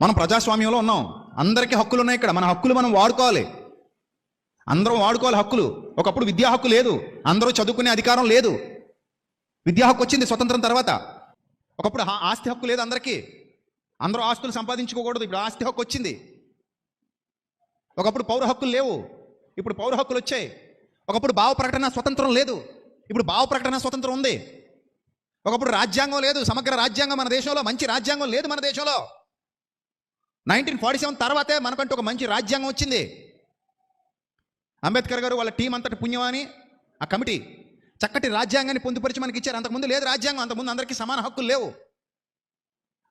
మనం ప్రజాస్వామ్యంలో ఉన్నాం, అందరికీ హక్కులు ఉన్నాయి. ఇక్కడ మన హక్కులు మనం వాడుకోవాలి, అందరం వాడుకోవాలి హక్కులు. ఒకప్పుడు విద్యా హక్కు లేదు, అందరూ చదువుకునే అధికారం లేదు. విద్యా హక్కు వచ్చింది స్వతంత్రం తర్వాత. ఒకప్పుడు ఆస్తి హక్కు లేదు అందరికీ, అందరూ ఆస్తులు సంపాదించుకోకూడదు. ఇప్పుడు ఆస్తి హక్కు వచ్చింది. ఒకప్పుడు పౌర హక్కులు లేవు, ఇప్పుడు పౌర హక్కులు వచ్చాయి. ఒకప్పుడు భావ ప్రకటన స్వతంత్రం లేదు, ఇప్పుడు భావ ప్రకటన స్వతంత్రం ఉంది. ఒకప్పుడు రాజ్యాంగం లేదు, సమగ్ర రాజ్యాంగం మన దేశంలో, మంచి రాజ్యాంగం లేదు మన దేశంలో. 1947 తర్వాతే మనకంటూ ఒక మంచి రాజ్యాంగం వచ్చింది. అంబేద్కర్ గారు వాళ్ళ టీం అంతటి పుణ్యమని ఆ కమిటీ చక్కటి రాజ్యాంగాన్ని పొందుపరిచి మనకి ఇచ్చారు. అంతకుముందు లేదు రాజ్యాంగం, అంతకుముందు అందరికీ సమాన హక్కులు లేవు.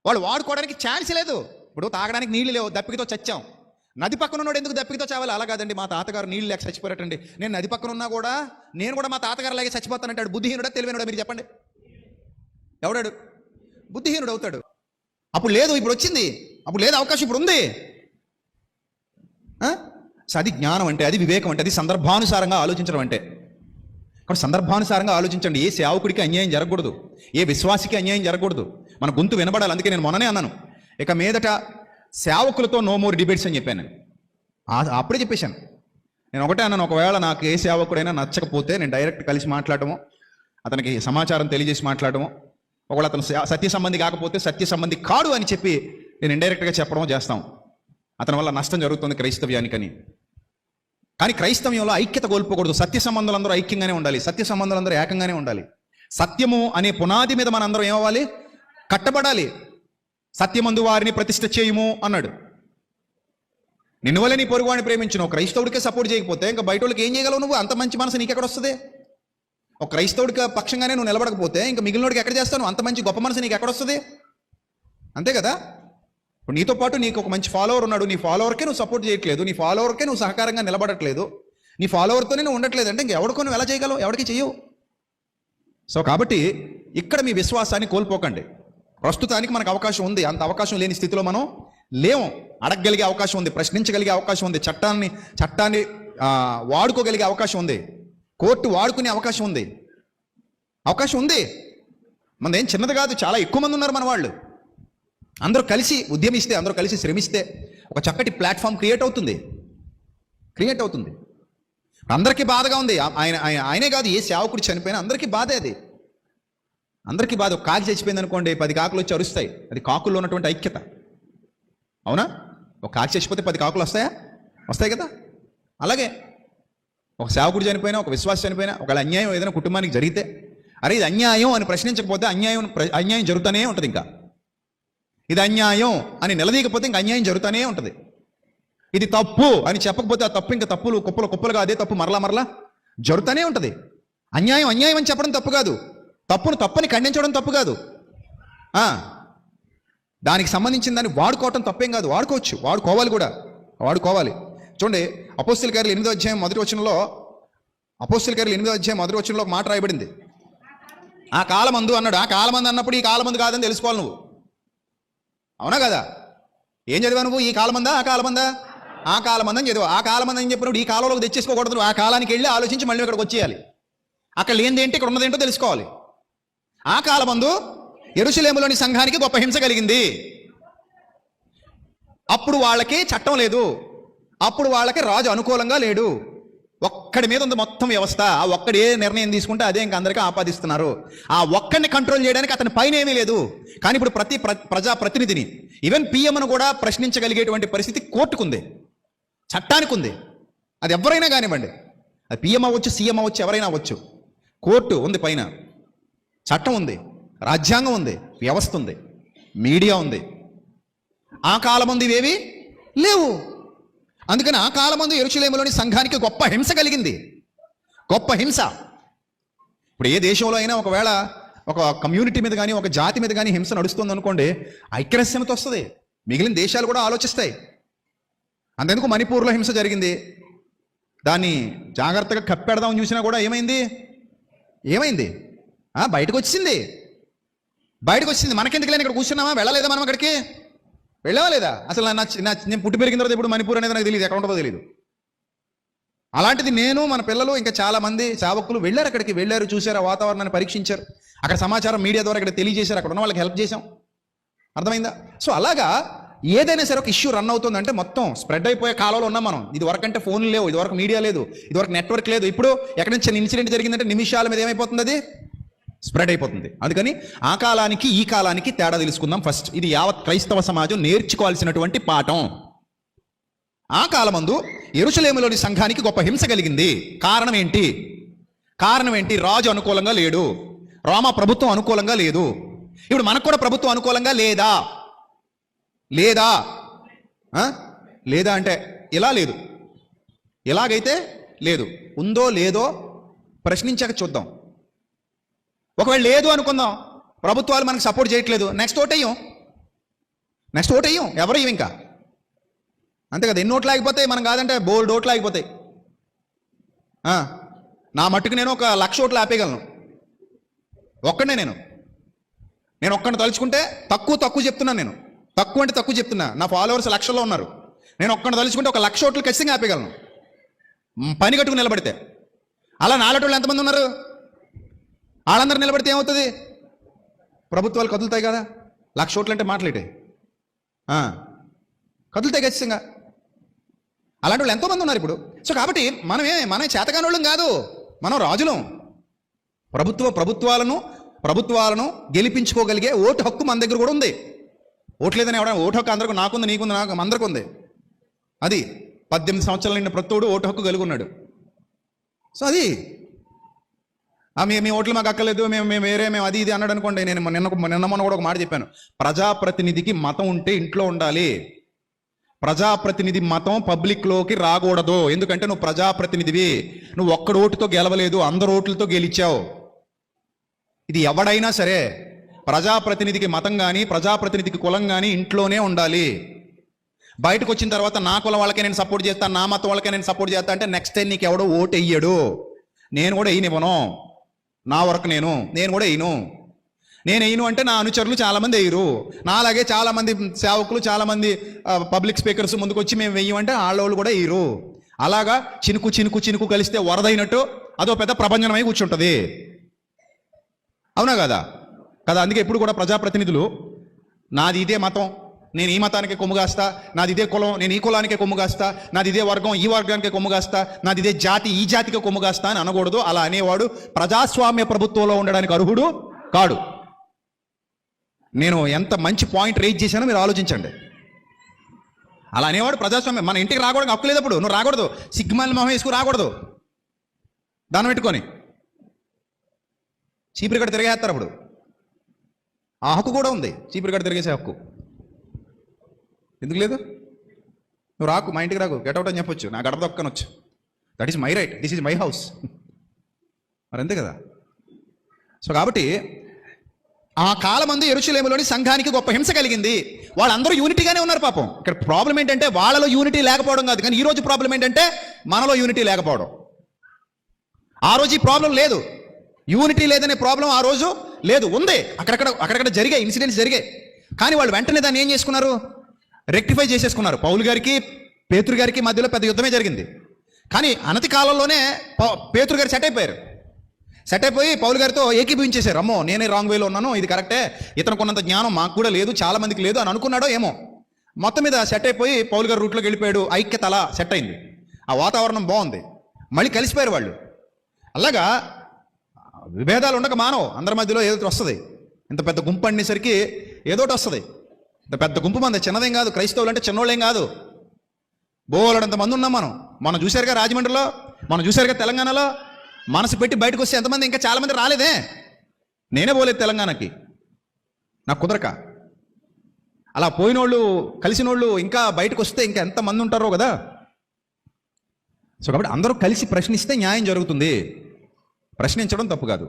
వాళ్ళు వాడుకోవడానికి ఛాన్స్ లేదు. ఇప్పుడు తాగడానికి నీళ్ళు లేవు, దప్పికతో చచ్చాం. నది పక్కన ఉన్నాడు ఎందుకు దప్పికతో చావాలి? అలా కాదండి, మా తాతగారు నీళ్ళు లేక చచ్చిపోయారండి, నేను నది పక్కన ఉన్నా కూడా నేను కూడా మా తాతగారు లాగే చచ్చిపోతానంటాడు. బుద్ధిహీనుడా తెలివైనడా? మీరు చెప్పండి, ఎవడాడు బుద్ధిహీనుడు అవుతాడు? అప్పుడు లేదు, ఇప్పుడు వచ్చింది. అప్పుడు లేదు అవకాశం, ఇప్పుడు ఉంది. అది జ్ఞానం అంటే, అది వివేకం అంటే, అది సందర్భానుసారంగా ఆలోచించడం అంటే. కాబట్టి సందర్భానుసారంగా ఆలోచించండి. ఏ సేవకుడికి అన్యాయం జరగకూడదు, ఏ విశ్వాసికి అన్యాయం జరగకూడదు. మన గొంతు వినబడాలి. అందుకే నేను మొన్ననే అన్నాను, ఇక మీదట సేవకులతో నో మోర్ డిబేట్స్ అని చెప్పాను. అప్పుడే చెప్పేశాను. నేను ఒకటే అన్నాను, ఒకవేళ నాకు ఏ సేవకుడైనా నచ్చకపోతే నేను డైరెక్ట్ కలిసి మాట్లాడటము, అతనికి సమాచారం తెలియజేసి మాట్లాడటము, ఒకవేళ అతను సత్య సంబంధి కాకపోతే సత్య సంబంధి కాడు అని చెప్పి నేను ఇండైరెక్ట్గా చెప్పడం చేస్తాం. అతని వల్ల నష్టం జరుగుతుంది క్రైస్తవ్యానికని. కానీ క్రైస్తవ్యంలో ఐక్యత కోల్పోకూడదు. సత్య సంబంధాలందరూ ఐక్యంగానే ఉండాలి, సత్య సంబంధాలందరూ ఏకంగానే ఉండాలి. సత్యము అనే పునాది మీద మనందరం ఏమవ్వాలి? కట్టబడాలి. సత్యమందు వారిని ప్రతిష్ఠ చేయుము అన్నాడు. నిన్ను వల్ల నీ పొరుగువాడిని ప్రేమించును. ఒక క్రైస్తవుడికే సపోర్ట్ చేయకపోతే ఇంకా బయట వాళ్ళకి ఏం చేయగలవు నువ్వు? అంత మంచి మనసు నీకెక్కడ వస్తుంది? ఒక క్రైస్తవుడికి పక్షంగానే నువ్వు నిలబడకపోతే ఇంకా మిగిలినోడికి ఎక్కడ చేస్తాను? అంత మంచి గొప్ప మనసు నీకు ఎక్కడ వస్తుంది? అంతే కదా. ఇప్పుడు నీతో పాటు నీకు ఒక మంచి ఫాలోవర్ ఉన్నాడు, నీ ఫాలోవర్కే నువ్వు సపోర్ట్ చేయట్లేదు, నీ ఫాలోవర్కే నువ్వు సహకారంగా నిలబడట్లేదు, నీ ఫాలోవర్తోనే నువ్వు ఉండట్లేదు అంటే ఇంకెవడికో నువ్వు ఎలా చేయగలవు? ఎవరికి చెయ్యవు. సో కాబట్టి ఇక్కడ మీ విశ్వాసాన్ని కోల్పోకండి. ప్రస్తుతానికి మనకు అవకాశం ఉంది, అంత అవకాశం లేని స్థితిలో మనం లేము. అడగగలిగే అవకాశం ఉంది, ప్రశ్నించగలిగే అవకాశం ఉంది, చట్టాన్ని వాడుకోగలిగే అవకాశం ఉంది, కోర్టు వాడుకునే అవకాశం ఉంది. మనదేం చిన్నది కాదు, చాలా ఎక్కువ మంది ఉన్నారు మన వాళ్ళు. అందరూ కలిసి ఉద్యమిస్తే, అందరూ కలిసి శ్రమిస్తే ఒక చక్కటి ప్లాట్ఫామ్ క్రియేట్ అవుతుంది. అందరికీ బాధగా ఉంది. ఆయనే కాదు, ఏ సేవకుడు చనిపోయినా అందరికీ బాధే. అది అందరికీ బాధ. ఒక కాకి చచ్చిపోయింది అనుకోండి, 10 కాకులు వచ్చి అరుస్తాయి. అది కాకుల్లో ఉన్నటువంటి ఐక్యత. అవునా? ఒక కాకి చచ్చిపోతే 10 కాకులు వస్తాయి కదా. అలాగే ఒక సేవకుడు చనిపోయినా, ఒక విశ్వాసం చనిపోయినా, ఒకవేళ అన్యాయం ఏదైనా కుటుంబానికి జరిగితే, అరే ఇది అన్యాయం అని ప్రశ్నించకపోతే అన్యాయం జరుగుతూనే ఉంటుంది. ఇంకా ఇది అన్యాయం అని నిలదీయకపోతే ఇంకా అన్యాయం జరుగుతూనే ఉంటుంది. ఇది తప్పు అని చెప్పకపోతే ఆ తప్పు ఇంకా కుప్పలుగా అదే తప్పు మరలా జరుగుతూనే ఉంటుంది. అన్యాయం అని చెప్పడం తప్పు కాదు, తప్పని ఖండించడం తప్పు కాదు. దానికి సంబంధించిన దాన్ని వాడుకోవటం తప్పేం కాదు, వాడుకోవాలి కూడా. చూడండి, అపోస్తలుల కార్యాలు 8వ అధ్యాయం మొదటి వచనంలో ఒక మాట రాయబడింది. ఆ కాలమందు అన్నాడు. ఆ కాలమందు అన్నప్పుడు ఈ కాలమందు కాదని తెలుసుకోవాలి నువ్వు. అవునా కదా? ఏం చదివా నువ్వు? ఈ కాలమందా ఆ కాలమందా? ఆ కాలమందని చదివా. ఆ కాలమంది అని చెప్పినప్పుడు ఈ కాలంలోకి తెచ్చేసుకోకూడదు. నువ్వు ఆ కాలానికి వెళ్ళి ఆలోచించి మళ్ళీ ఇక్కడికి వచ్చేయాలి. అక్కడ లేనిదేంటి, ఇక్కడ ఉన్నదేంటో తెలుసుకోవాలి. ఆ కాలమందు యెరూషలేములోని సంఘానికి గొప్ప హింస కలిగింది. అప్పుడు వాళ్ళకి చట్టం లేదు, అప్పుడు వాళ్ళకి రాజు అనుకూలంగా లేడు. ఒక్కడి మీద ఉంది మొత్తం వ్యవస్థ. ఆ ఒక్కడి ఏ నిర్ణయం తీసుకుంటే అదే ఇంక అందరికీ ఆపాదిస్తున్నారు. ఆ ఒక్కడిని కంట్రోల్ చేయడానికి అతని పైన ఏమీ లేదు. కానీ ఇప్పుడు ప్రతి ప్రజాప్రతినిధిని, ఈవెన్ పిఎంను కూడా ప్రశ్నించగలిగేటువంటి పరిస్థితి కోర్టుకుంది, చట్టానికి ఉంది. అది ఎవరైనా కానివ్వండి, అది పిఎం అవ్వచ్చు, సీఎం అవ్వచ్చు, ఎవరైనా అవ్వచ్చు. కోర్టు ఉంది, పైన చట్టం ఉంది, రాజ్యాంగం ఉంది, వ్యవస్థ ఉంది, మీడియా ఉంది. ఆ కాలమందు ఇవేవి లేవు. అందుకని ఆ కాలమందు యెరూషలేములోని సంఘానికి గొప్ప హింస కలిగింది. గొప్ప హింస. ఇప్పుడు ఏ దేశంలో అయినా ఒకవేళ ఒక కమ్యూనిటీ మీద కానీ, ఒక జాతి మీద కానీ హింస నడుస్తుంది అనుకోండి, ఐక్యరస్యమత వస్తుంది. మిగిలిన దేశాలు కూడా ఆలోచిస్తాయి. అంతెందుకు మణిపూర్లో హింస జరిగింది, దాన్ని జాగ్రత్తగా కప్పెడదామని చూసినా కూడా ఏమైంది? బయటకు వచ్చింది. మనకెందుకు లేని ఇక్కడ కూర్చున్నామా? వెళ్ళలేదా మనం? అక్కడికి వెళ్ళావా లేదా? అసలు నేను పుట్టి పెరిగిన తర్వాత ఇప్పుడు మణిపూర్ అనేది నాకు తెలియదు, ఎక్కడ ఉంటుందో తెలియదు. అలాంటిది నేను, మన పిల్లలు, ఇంకా చాలా మంది సేవకులు అక్కడికి వెళ్ళారు, చూశారు, వాతావరణాన్ని పరీక్షించారు, అక్కడ సమాచారం మీడియా ద్వారా ఇక్కడ తెలియజేశారు, అక్కడ ఉన్న వాళ్ళకి హెల్ప్ చేశాం. అర్థమైందా? సో అలాగా ఏదైనా సరే ఒక ఇష్యూ రన్ అవుతుందంటే మొత్తం స్ప్రెడ్ అయిపోయే కాలంలో ఉన్నాం మనం. ఇది వరకు అంటే ఫోన్లు లేవు, ఇది వరకు మీడియా లేదు, ఇది వరకు నెట్వర్క్ లేదు. ఇప్పుడు ఎక్కడి నుంచి ఇన్సిడెంట్ జరిగిందంటే నిమిషాల మీద ఏమైపోతుంది, అది స్ప్రెడ్ అయిపోతుంది. అందుకని ఆ కాలానికి ఈ కాలానికి తేడా తెలుసుకుందాం ఫస్ట్. ఇది యావత్ క్రైస్తవ సమాజం నేర్చుకోవాల్సినటువంటి పాఠం. ఆ కాలమందు యెరూషలేములోని సంఘానికి గొప్ప హింస కలిగింది. కారణం ఏంటి? రాజు అనుకూలంగా లేడు, రోమా ప్రభుత్వం అనుకూలంగా లేదు. ఇప్పుడు మనకు కూడా ప్రభుత్వం అనుకూలంగా లేదా లేదా అంటే ఇలా లేదు, ఇలాగైతే లేదు. ఉందో లేదో ప్రశ్నించాక చూద్దాం. ఒకవేళ లేదు అనుకుందాం, ప్రభుత్వాలు మనకు సపోర్ట్ చేయట్లేదు, నెక్స్ట్ ఓట్ అయ్యాం. ఎవరు ఇవి ఇంకా అంతే కదా. ఎన్ని ఓట్లు ఆగిపోతాయి, మనం కాదంటే బోల్డ్ ఓట్లు ఆగిపోతాయి. నా మట్టుకు నేను 1,00,000 ఓట్లు ఆపేయగలను ఒక్కడే. నేను ఒక్కడిని తలుచుకుంటే తక్కువ చెప్తున్నాను. నేను తక్కువ అంటే తక్కువ చెప్తున్నా. నా ఫాలోవర్స్ లక్షల్లో ఉన్నారు. నేను ఒక్కడిని తలుచుకుంటే 1,00,000 ఓట్లు ఖచ్చితంగా ఆపేయగలను, పని కట్టుకుని నిలబడితే. అలా నాలటోళ్ళు ఎంతమంది ఉన్నారు? వాళ్ళందరూ నిలబడితే ఏమవుతుంది? ప్రభుత్వాలు కదులుతాయి కదా. 1,00,000 ఓట్లు అంటే మాట్లాడే కదులుతాయి ఖచ్చితంగా. అలాంటి వాళ్ళు ఎంతోమంది ఉన్నారు ఇప్పుడు. సో కాబట్టి మన చేతకానోళ్ళం కాదు, మనం రాజులం. ప్రభుత్వాలను గెలిపించుకోగలిగే ఓటు హక్కు మన దగ్గర కూడా ఉంది. ఓటు లేదని ఎవరైనా ఓటు హక్కు అందరికీ, నాకుంది, నీకుంది, నాకు అందరికీ ఉంది. అది 18 సంవత్సరాల నిండిన ప్రతోడు ఓటు హక్కు కలిగి ఉన్నాడు. సో అది మీ ఓట్లు మాకు అక్కర్లేదు, మేము అది ఇది అన్నాడు అనుకోండి. నేను నిన్న మొన్న కూడా ఒక మాట చెప్పాను. ప్రజాప్రతినిధికి మతం ఉంటే ఇంట్లో ఉండాలి. ప్రజాప్రతినిధి మతం పబ్లిక్లోకి రాకూడదు. ఎందుకంటే నువ్వు ప్రజాప్రతినిధివి. నువ్వు ఒక్కడు ఓటుతో గెలవలేదు, అందరు ఓట్లతో గెలిచావు. ఇది ఎవడైనా సరే ప్రజాప్రతినిధికి మతం కానీ ప్రజాప్రతినిధికి కులం కానీ ఇంట్లోనే ఉండాలి. బయటకు వచ్చిన తర్వాత నా కులం వాళ్ళకే నేను సపోర్ట్ చేస్తాను, నా మతం వాళ్ళకే నేను సపోర్ట్ చేస్తాను అంటే నెక్స్ట్ టైం నీకు ఎవడో ఓటు వేయడు. నేను కూడా వేయనివ్వను. నా వరకు నేను కూడా వేయను. నేను వేయను అంటే నా అనుచరులు చాలామంది వేయరు. నాలాగే చాలామంది సేవకులు, చాలామంది పబ్లిక్ స్పీకర్స్ ముందుకు వచ్చి మేము వేయమంటే వాళ్ళోళ్ళు కూడా వేయరు. అలాగా చినుకు కలిస్తే వరదైనట్టు అదో పెద్ద ప్రపంచమై కూర్చుంటుంది. అవునా కదా? అందుకే ఎప్పుడు కూడా ప్రజాప్రతినిధులు నాది ఇదే మతం, నేను ఈ మతానికే కొమ్ముగాస్తా, నాది ఇదే కులం, నేను ఈ కులానికే కొమ్ముగాస్తా, నాది ఇదే వర్గం, ఈ వర్గానికే కొమ్ముగాస్తా, నాది ఇదే జాతి, ఈ జాతికే కొమ్ముగాస్తా అని అనకూడదు. అలా అనేవాడు ప్రజాస్వామ్య ప్రభుత్వంలో ఉండడానికి అర్హుడు కాడు. నేను ఎంత మంచి పాయింట్ రేజ్ చేశానో మీరు ఆలోచించండి. అలా అనేవాడు ప్రజాస్వామ్యం. మన ఇంటికి రాకూడదు, హక్కు లేదప్పుడు. నువ్వు రాకూడదు, సిగ్గుమాలి మొహం వేసుకు రాకూడదు, దాన్ని పెట్టుకొని చీపురు గడ్డ తిరిగేస్తారు. అప్పుడు ఆ హక్కు కూడా ఉంది, చీపురు గడ్డ తిరిగేసే హక్కు. ఎందుకు లేదు? నువ్వు రాకు, మా ఇంటికి రాకు, గెట్అవుట్ అని చెప్పొచ్చు, నా గడప దొక్కనొచ్చు. That is my right, this is my house. మరి అంతే కదా. సో కాబట్టి ఆ కాలమందు యెరూషలేములోని సంఘానికి గొప్ప హింస కలిగింది. వాళ్ళందరూ యూనిటీగానే ఉన్నారు పాపం. ఇక్కడ ప్రాబ్లం ఏంటంటే వాళ్ళలో యూనిటీ లేకపోవడం కాదు, కానీ ఈరోజు ప్రాబ్లం ఏంటంటే మనలో యూనిటీ లేకపోవడం. ఆ రోజు ఈ ప్రాబ్లం లేదు, యూనిటీ లేదనే ప్రాబ్లం ఆ రోజు లేదు, ఉంది. అక్కడక్కడ జరిగాయి, ఇన్సిడెంట్స్ జరిగాయి. కానీ వాళ్ళు వెంటనే దాన్ని ఏం చేసుకున్నారు? రెక్టిఫై చేసేసుకున్నారు. పౌలు గారికి పేతురు గారికి మధ్యలో పెద్ద యుద్ధమే జరిగింది. కానీ అనతి కాలంలోనే పేతురు గారు సెట్ అయిపోయి పౌలు గారితో ఏకీభవించేశారు. అమ్మో నేనే రాంగ్ వేలో ఉన్నాను, ఇది కరెక్టే, ఇతనికి ఉన్నంత జ్ఞానం మాకు కూడా లేదు, చాలా మందికి లేదు అని అనుకున్నాడో ఏమో. మొత్తం మీద సెట్ అయిపోయి పౌలు గారు రూట్లోకి వెళ్ళిపోయాడు. ఐక్యత అలా సెట్ అయింది, ఆ వాతావరణం బాగుంది, మళ్ళీ కలిసిపోయారు వాళ్ళు. అలాగా విభేదాలు ఉండక మానవు, అందరి మధ్యలో ఏదో వస్తుంది. ఇంత పెద్ద గుంపు అనేసరికి ఏదోటి వస్తుంది. ఇంత పెద్ద గుంపు మంది చిన్నదేం కాదు. క్రైస్తవులు అంటే చిన్నోళ్ళేం కాదు, బోలెడంత మంది ఉన్నాం. మనం చూశారుగా రాజమండ్రిలో, మనం చూశారుగా తెలంగాణలో. మనసు పెట్టి బయటకు వస్తే ఎంతమంది, ఇంకా చాలామంది రాలేదే. నేనే పోలేదు తెలంగాణకి, నాకు కుదరక. అలా పోయినోళ్ళు కలిసినోళ్ళు ఇంకా బయటకు వస్తే ఇంకా ఎంతమంది ఉంటారో కదా. సో కాబట్టి అందరూ కలిసి ప్రశ్నిస్తే న్యాయం జరుగుతుంది. ప్రశ్నించడం తప్పు కాదు,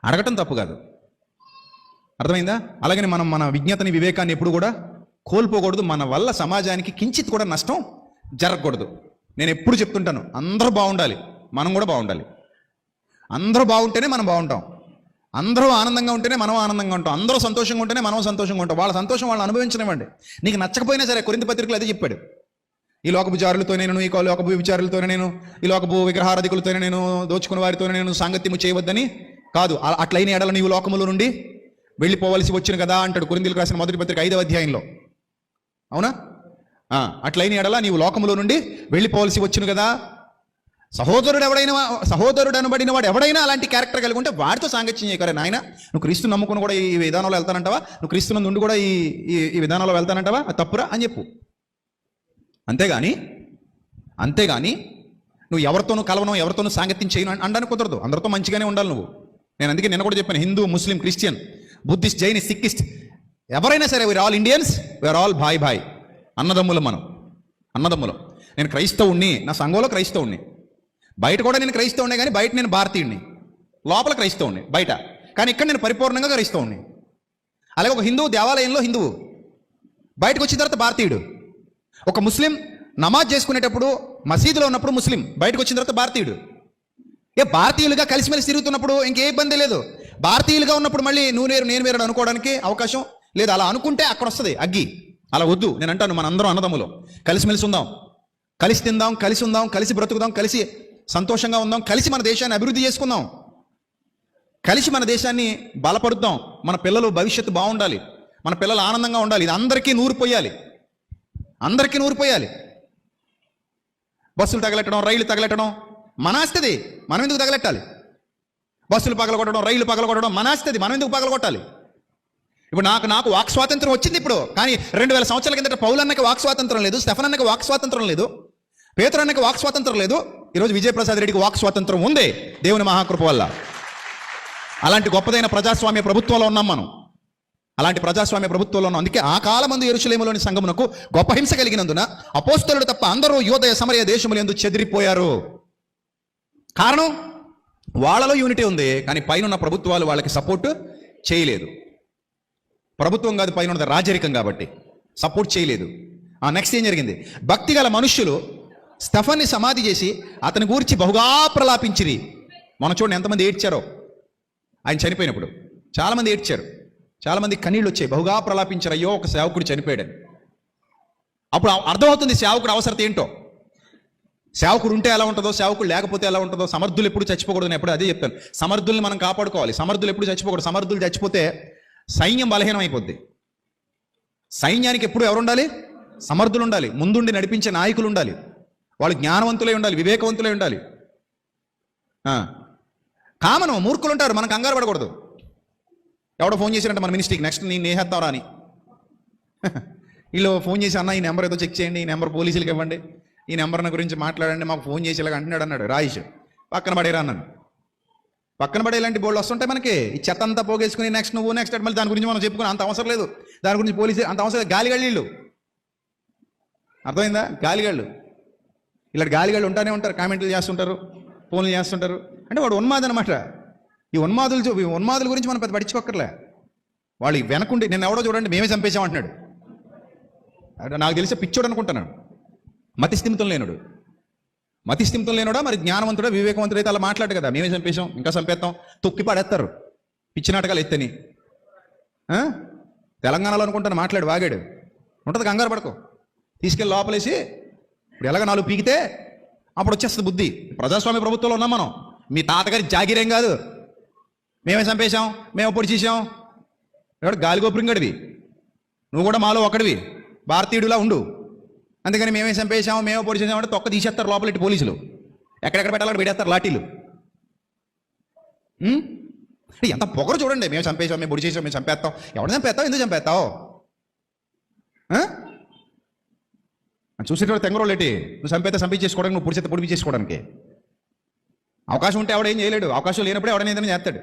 అడగటం తప్పు కాదు. అర్థమైందా? అలాగని మనం మన విజ్ఞతని, వివేకాన్ని ఎప్పుడు కూడా కోల్పోకూడదు. మన వల్ల సమాజానికి కించిత్ కూడా నష్టం జరగకూడదు. నేను ఎప్పుడు చెప్తుంటాను, అందరూ బాగుండాలి, మనం కూడా బాగుండాలి. అందరూ బాగుంటేనే మనం బాగుంటాం, అందరూ ఆనందంగా ఉంటేనే మనం ఆనందంగా ఉంటాం, అందరూ సంతోషంగా ఉంటేనే మనం సంతోషంగా ఉంటాం. వాళ్ళ సంతోషం వాళ్ళు అనుభవించనివ్వండి. నీకు నచ్చకపోయినా సరే, కొరింథీ పత్రికలో అదే చెప్పాడు. ఈ లోకపు జారులతో నేను, ఈ లోకపు విచారులతోనే నేను, ఈ లోకపు విగ్రహారాధికులతోనే నేను, దోచుకున్న వారితోనే నేను సాంగత్యము చేయవద్దని కాదు. అట్లయిన ఎడల నీవు లోకముల నుండి వెళ్ళిపోవలసి వచ్చిన కదా అంటాడు కొరింథీయులకు రాసిన మొదటి పత్రిక 5వ అధ్యాయంలో. అవునా? అట్లయిన ఎడలా నీవు లోకములో నుండి వెళ్ళిపోవలసి వచ్చును కదా. సహోదరుడు అనబడిన వాడు ఎవడైనా అలాంటి క్యారెక్టర్ కలిగి ఉంటే వాడితో సాంగత్యం చేయకరే నాయన. నువ్వు క్రీస్తు నమ్ముకుని కూడా ఈ విధానంలో వెళ్తానంటావా? నువ్వు క్రీస్తు నుండి కూడా ఈ విధానంలో వెళ్తానంటావా? అది తప్పురా అని చెప్పు. అంతేగాని నువ్వు ఎవరితోనూ కలవను, ఎవరితోనూ సాంగత్యం చేయను అనడానికి కుదరదు. అందరితో మంచిగానే ఉండాలి నువ్వు. నేను అందుకే నిన్న కూడా చెప్పాను, Hindu, Muslim, Christian, Buddhist, Jainist, Sikhist ఎవరైనా సరే we are all Indians, we are all bhai. అన్నదమ్ములం మనం, అన్నదమ్ములం. నేను క్రైస్తవుణ్ణి, నా సంఘంలో క్రైస్తవుణ్ణి, బయట కూడా నేను క్రైస్తవుణ్ణి, కానీ బయట నేను భారతీయుడిని, లోపల క్రైస్తవుణ్ణి బయట, కానీ ఇక్కడ నేను పరిపూర్ణంగా క్రైస్తవుణ్ణి. అలాగే ఒక హిందువు దేవాలయంలో హిందువు, బయటకు వచ్చిన తర్వాత భారతీయుడు. ఒక ముస్లిం నమాజ్ చేసుకునేటప్పుడు మసీదులో ఉన్నప్పుడు ముస్లిం, బయటకు వచ్చిన తర్వాత భారతీయుడు. భారతీయులుగా కలిసిమెలిసి తిరుగుతున్నప్పుడు ఇంకే ఇబ్బంది లేదు. భారతీయులుగా ఉన్నప్పుడు మళ్ళీ నువ్వు నేను వేరు అనుకోవడానికి అవకాశం లేదు. అలా అనుకుంటే అక్కడ వస్తుంది అగ్గి. అలా వద్దు. నేను అంటాను, మన అందరం అన్నదమ్ములు, కలిసిమెలిసి ఉందాం, కలిసి తిందాం, కలిసి ఉందాం, కలిసి బ్రతుకుదాం, కలిసి సంతోషంగా ఉందాం, కలిసి మన దేశాన్ని అభివృద్ధి చేసుకుందాం, కలిసి మన దేశాన్ని బలపరుద్దాం. మన పిల్లలు భవిష్యత్తు బాగుండాలి, మన పిల్లలు ఆనందంగా ఉండాలి. ఇది అందరికీ నూరు పోయాలి. బస్సులు తగలెట్టడం, రైళ్లు తగలెట్టడం మన ఆస్తిది, మనం ఎందుకు తగలెట్టాలి? బస్సులు పగలగొట్టడం, రైళ్లు పగలగొట్టడం మన ఆస్తిది, మనం ఎందుకు పగలగొట్టాలి? ఇప్పుడు నాకు వాక్ స్వాతంత్రం వచ్చింది ఇప్పుడు, కానీ 2000 సంవత్సరాల కిందట పౌలన్నకి వాక్ స్వాతంత్రం లేదు, స్టెఫన్ అన్నకి వాక్ స్వాతంత్రం లేదు, పేతురు అన్నకి వాక్ స్వాతంత్రం లేదు. ఈరోజు విజయప్రసాద్ రెడ్డికి వాక్ స్వాతంత్రం ఉంది దేవుని మహాకృప వల్ల. అలాంటి గొప్పదైన ప్రజాస్వామ్య ప్రభుత్వంలో ఉన్నాం మనం, అలాంటి ప్రజాస్వామ్య ప్రభుత్వంలో ఉన్నాం. అందుకే ఆ కాలమందు యెరూషలేములోని సంఘమునకు గొప్ప హింస కలిగినందున అపోస్తలుడు తప్ప అందరూ యూదయ సమరయ దేశములందు చెదిరిపోయారు. కారణం, వాళ్ళలో యూనిటీ ఉంది, కానీ పైన ప్రభుత్వాలు వాళ్ళకి సపోర్ట్ చేయలేదు. ప్రభుత్వం కాదు, పైన ఉన్నది రాజరికం కాబట్టి సపోర్ట్ చేయలేదు. నెక్స్ట్ ఏం జరిగింది? భక్తి గల మనుష్యులు స్టెఫన్ని సమాధి చేసి అతని గురించి బహుగా ప్రలాపించిరి. మనం చూడండి ఎంతమంది ఏడ్చారో ఆయన చనిపోయినప్పుడు. చాలామంది ఏడ్చారు, చాలామంది కన్నీళ్ళు వచ్చాయి, బహుగా ప్రలాపించారు, అయ్యో ఒక సేవకుడు చనిపోయాడని. అప్పుడు అర్థమవుతుంది సేవకుడు అవసరత ఏంటో. సేవకుడు ఉంటే ఎలా ఉంటుందో, సేవకుడు లేకపోతే ఎలా ఉంటుందో. సమర్థులు ఎప్పుడు చచ్చిపోకూడదు, నేను ఎప్పుడు అదే చెప్తాను. సమర్థుల్ని మనం కాపాడుకోవాలి. సమర్థులు ఎప్పుడు చచ్చిపోకూడదు. సమర్థులు చచ్చిపోతే సైన్యం బలహీనం అయిపోద్ది. సైన్యానికి ఎప్పుడు ఎవరు ఉండాలి? సమర్థులు ఉండాలి, ముందుండి నడిపించే నాయకులు ఉండాలి, వాళ్ళు జ్ఞానవంతులై ఉండాలి, వివేకవంతులై ఉండాలి. కామను మూర్ఖులు ఉంటారు, మనం కంగారు పడకూడదు. ఎవడో ఫోన్ చేశారంటే మన మినిస్ట్రీకి, నెక్స్ట్ నేను నేహేస్తావరా అని వీళ్ళు ఫోన్ చేసి, అన్న ఈ నెంబర్ ఏదో చెక్ చేయండి, ఈ నెంబర్ పోలీసులకి ఇవ్వండి, ఈ నెంబర్ గురించి మాట్లాడండి, మాకు ఫోన్ చేసి ఇలాగ అంటున్నాడు అన్నాడు రాయిష్. పక్కన పడేరా అన్నాను. పక్కన పడే ఇలాంటి బోర్డు వస్తుంటాయి మనకి. ఈ చెత్త అంతా పోగేసుకుని నెక్స్ట్ మళ్ళీ దాని గురించి మనం చెప్పుకుని అంత అవసరం లేదు. దాని గురించి పోలీసు అంత అవసరం లేదు. గాలిగాళ్ళు, అర్థమైందా? గాలిగాళ్ళు, ఇలాంటి గాలిగాళ్ళు ఉంటానే ఉంటారు, కామెంట్లు చేస్తుంటారు, ఫోన్లు చేస్తుంటారు. అంటే వాడు ఉన్మాది అనమాట. ఈ ఉన్మాదుల గురించి మనం పెద్ద పట్టించుకోక్కర్లే. వాళ్ళు వెనకుండి నేను ఎవడో చూడండి మేమే చంపేశామంటున్నాడు. నాకు తెలిసే పిచ్చోడు అనుకుంటున్నాడు, మతిస్థిమితం లేనుడా, మరి జ్ఞానవంతుడా, వివేకవంతుడు అయితే అలా మాట్లాడు కదా, మేమే చంపేశాం, ఇంకా చంపేస్తాం, తొక్కి పడేస్తారు. పిచ్చి నాటకాలు ఎత్తని. తెలంగాణలో అనుకుంటాను మాట్లాడు, వాగాడు ఉంటుంది, కంగారు పడకు. తీసుకెళ్ళి లోపలేసి ఇప్పుడు ఎలాగ 4 పీకితే అప్పుడు వచ్చేస్తుంది బుద్ధి. ప్రజాస్వామ్య ప్రభుత్వంలో ఉన్నాం మనం. మీ తాతగారి జాగిరేం కాదు, మేమే చంపేశాం, మేము పొడి చేసాం. ఎవడు గాలిగోపురం గడివి, నువ్వు కూడా మాలో ఒకడివి, భారతీయుడిలా ఉండు. అందుకని మేమే చంపేశాం, మేమే పొడి చేసామంటే తొక్క తీసేస్తారు లోపలిటి పోలీసులు. ఎక్కడెక్కడ పెట్టాలో పెట్టేస్తారు లాఠీలు. ఎంత పొగరు చూడండి, మేము చంపేశాం, మేము పొడి చేసాం, మేము చంపేస్తాం. ఎవడు చంపేస్తావు, ఎందుకు చంపేస్తావు? చూసేటప్పుడు తెంగరోళ్ళు ఏంటి? నువ్వు చంపేస్తే చంపించేసుకోవడానికి, నువ్వు పొడిచేస్తే పొడిపించేసుకోవడానికి అవకాశం ఉంటే ఎవడేం చేయలేడు. అవకాశం లేనప్పుడే ఎవడైనా ఏదైనా చేస్తాడు.